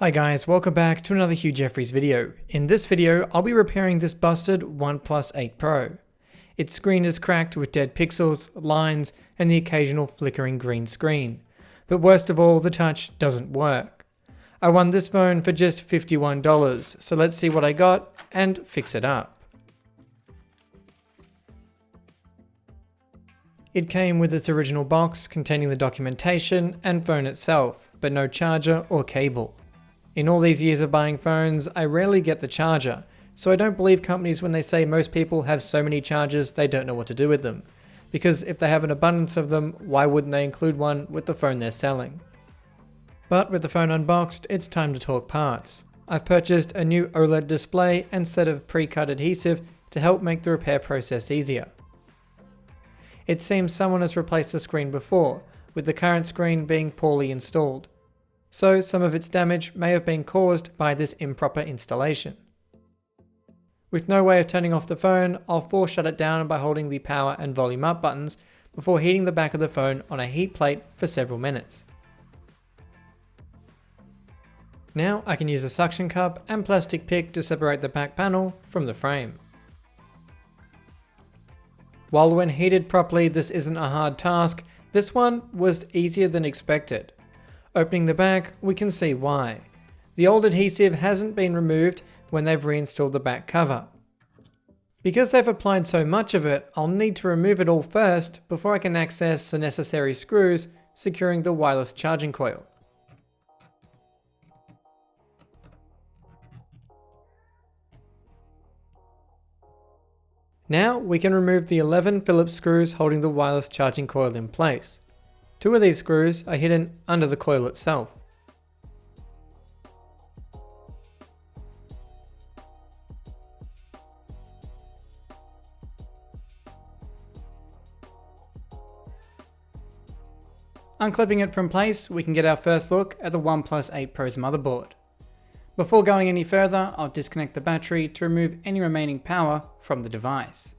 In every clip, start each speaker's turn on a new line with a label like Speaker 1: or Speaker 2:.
Speaker 1: Hi guys, welcome back to another Hugh Jeffries video. In this video, I'll be repairing this busted OnePlus 8 Pro. Its screen is cracked with dead pixels, lines, and the occasional flickering green screen. But worst of all, the touch doesn't work. I won this phone for just $51, so let's see what I got and fix it up. It came with its original box containing the documentation and phone itself, but no charger or cable. In all these years of buying phones, I rarely get the charger, so I don't believe companies when they say most people have so many chargers they don't know what to do with them. Because if they have an abundance of them, why wouldn't they include one with the phone they're selling? But with the phone unboxed, it's time to talk parts. I've purchased a new OLED display and set of pre-cut adhesive to help make the repair process easier. It seems someone has replaced the screen before, with the current screen being poorly installed. So some of its damage may have been caused by this improper installation. With no way of turning off the phone, I'll force shut it down by holding the power and volume up buttons before heating the back of the phone on a heat plate for several minutes. Now I can use a suction cup and plastic pick to separate the back panel from the frame. While when heated properly this isn't a hard task, this one was easier than expected. Opening the back, we can see why. The old adhesive hasn't been removed when they've reinstalled the back cover. Because they've applied so much of it, I'll need to remove it all first before I can access the necessary screws securing the wireless charging coil. Now we can remove the 11 Phillips screws holding the wireless charging coil in place. 2 of these screws are hidden under the coil itself. Unclipping it from place, we can get our first look at the OnePlus 8 Pro's motherboard. Before going any further, I'll disconnect the battery to remove any remaining power from the device.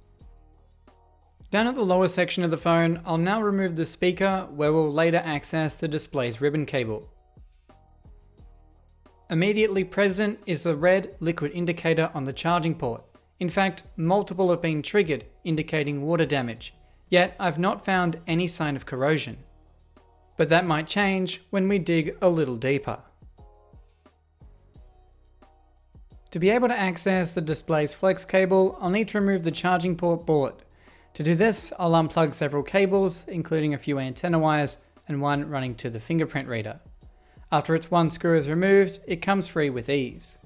Speaker 1: Down at the lower section of the phone, I'll now remove the speaker where we'll later access the display's ribbon cable. Immediately present is the red liquid indicator on the charging port. In fact, multiple have been triggered, indicating water damage, yet I've not found any sign of corrosion. But that might change when we dig a little deeper. To be able to access the display's flex cable, I'll need to remove the charging port board. To do this, I'll unplug several cables, including a few antenna wires and one running to the fingerprint reader. After its one screw is removed, it comes free with ease.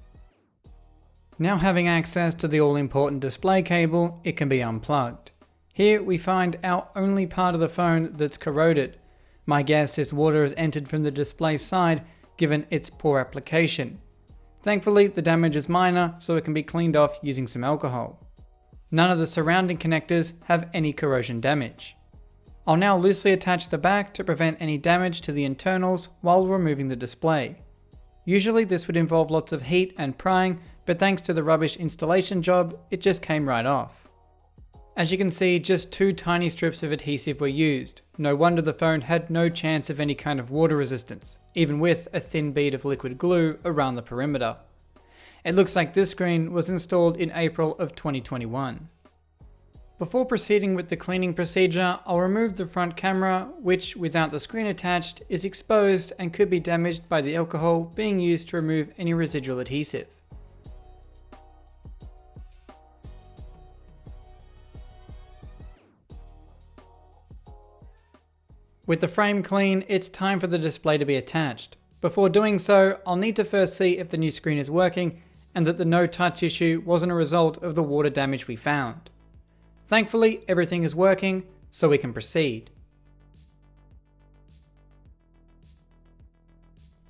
Speaker 1: Now having access to the all-important display cable, it can be unplugged. Here we find our only part of the phone that's corroded. My guess is water has entered from the display side given its poor application. Thankfully, the damage is minor, so it can be cleaned off using some alcohol. None of the surrounding connectors have any corrosion damage. I'll now loosely attach the back to prevent any damage to the internals while removing the display. Usually this would involve lots of heat and prying, but thanks to the rubbish installation job, it just came right off. As you can see, just 2 tiny strips of adhesive were used. No wonder the phone had no chance of any kind of water resistance, even with a thin bead of liquid glue around the perimeter. It looks like this screen was installed in April of 2021. Before proceeding with the cleaning procedure, I'll remove the front camera, which without the screen attached is exposed and could be damaged by the alcohol being used to remove any residual adhesive. With the frame clean, it's time for the display to be attached. Before doing so, I'll need to first see if the new screen is working and that the no touch issue wasn't a result of the water damage we found. Thankfully, everything is working, so we can proceed.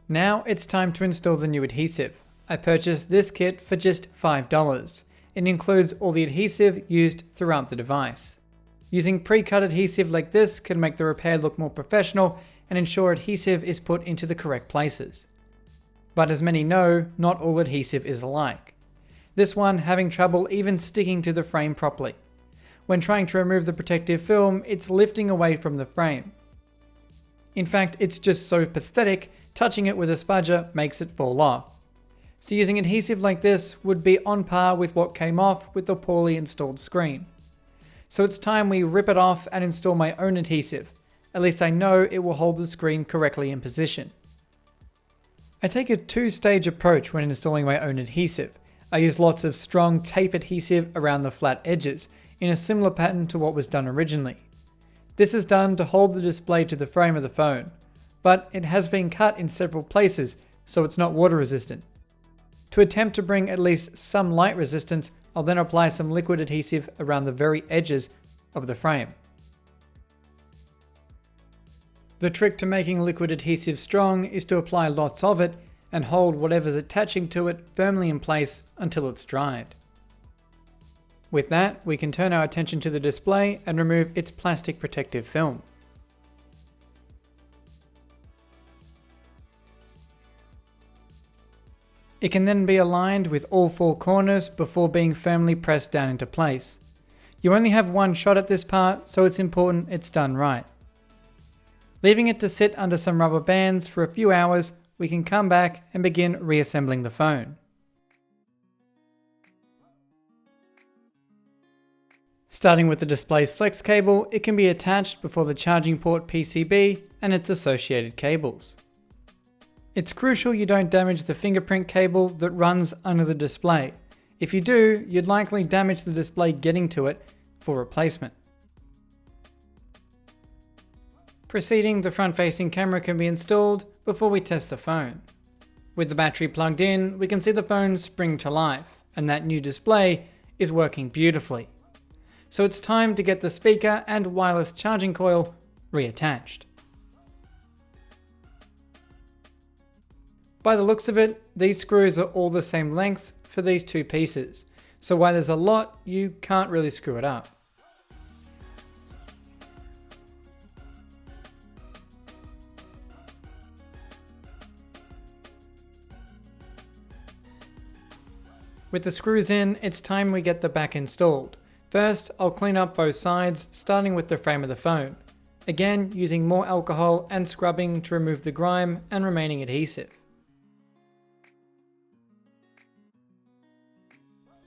Speaker 1: Now it's time to install the new adhesive. I purchased this kit for just $5. It includes all the adhesive used throughout the device. Using pre-cut adhesive like this can make the repair look more professional and ensure adhesive is put into the correct places. But as many know, not all adhesive is alike. This one having trouble even sticking to the frame properly. When trying to remove the protective film, it's lifting away from the frame. In fact, it's just so pathetic touching it with a spudger makes it fall off. So using adhesive like this would be on par with what came off with the poorly installed screen. So it's time we rip it off and install my own adhesive. At least I know it will hold the screen correctly in position. I take a two-stage approach when installing my own adhesive. I use lots of strong tape adhesive around the flat edges, in a similar pattern to what was done originally. This is done to hold the display to the frame of the phone, but it has been cut in several places, so it's not water resistant. To attempt to bring at least some light resistance, I'll then apply some liquid adhesive around the very edges of the frame. The trick to making liquid adhesive strong is to apply lots of it and hold whatever's attaching to it firmly in place until it's dried. With that, we can turn our attention to the display and remove its plastic protective film. It can then be aligned with all four corners before being firmly pressed down into place. You only have one shot at this part, so it's important it's done right. Leaving it to sit under some rubber bands for a few hours, we can come back and begin reassembling the phone. Starting with the display's flex cable, it can be attached before the charging port PCB and its associated cables. It's crucial you don't damage the fingerprint cable that runs under the display. If you do, you'd likely damage the display getting to it for replacement. Proceeding, the front-facing camera can be installed before we test the phone. With the battery plugged in, we can see the phone spring to life, and that new display is working beautifully. So it's time to get the speaker and wireless charging coil reattached. By the looks of it, these screws are all the same length for these two pieces, so while there's a lot, you can't really screw it up. With the screws in, it's time we get the back installed. First, I'll clean up both sides, starting with the frame of the phone. Again, using more alcohol and scrubbing to remove the grime and remaining adhesive.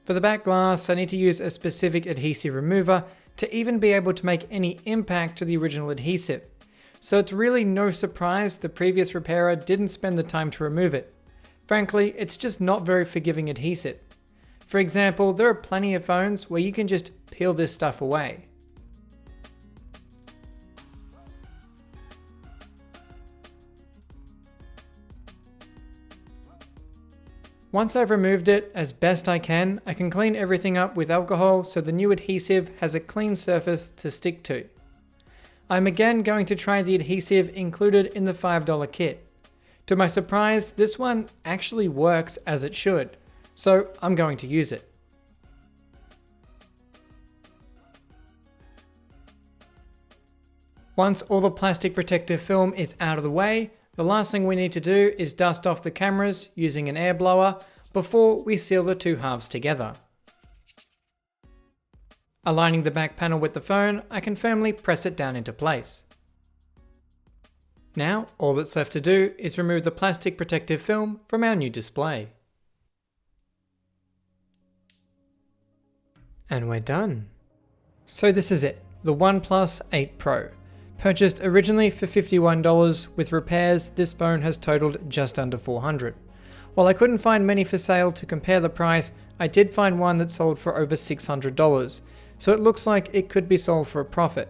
Speaker 1: For the back glass, I need to use a specific adhesive remover to even be able to make any impact to the original adhesive. So it's really no surprise the previous repairer didn't spend the time to remove it. Frankly, it's just not very forgiving adhesive. For example, there are plenty of phones where you can just peel this stuff away. Once I've removed it as best I can clean everything up with alcohol so the new adhesive has a clean surface to stick to. I'm again going to try the adhesive included in the $5 kit. To my surprise, this one actually works as it should, so I'm going to use it. Once all the plastic protective film is out of the way, the last thing we need to do is dust off the cameras using an air blower before we seal the two halves together. Aligning the back panel with the phone, I can firmly press it down into place. Now, all that's left to do is remove the plastic protective film from our new display. And we're done. So this is it, the OnePlus 8 Pro. Purchased originally for $51, with repairs, this phone has totaled just under $400. While I couldn't find many for sale to compare the price, I did find one that sold for over $600, so it looks like it could be sold for a profit.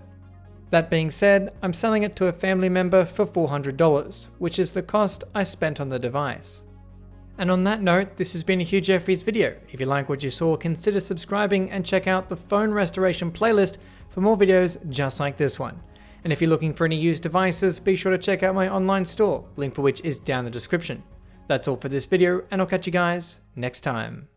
Speaker 1: That being said, I'm selling it to a family member for $400, which is the cost I spent on the device. And on that note, this has been a Hugh Jeffries video. If you like what you saw, consider subscribing and check out the phone restoration playlist for more videos just like this one. And if you're looking for any used devices, be sure to check out my online store, link for which is down in the description. That's all for this video, and I'll catch you guys next time.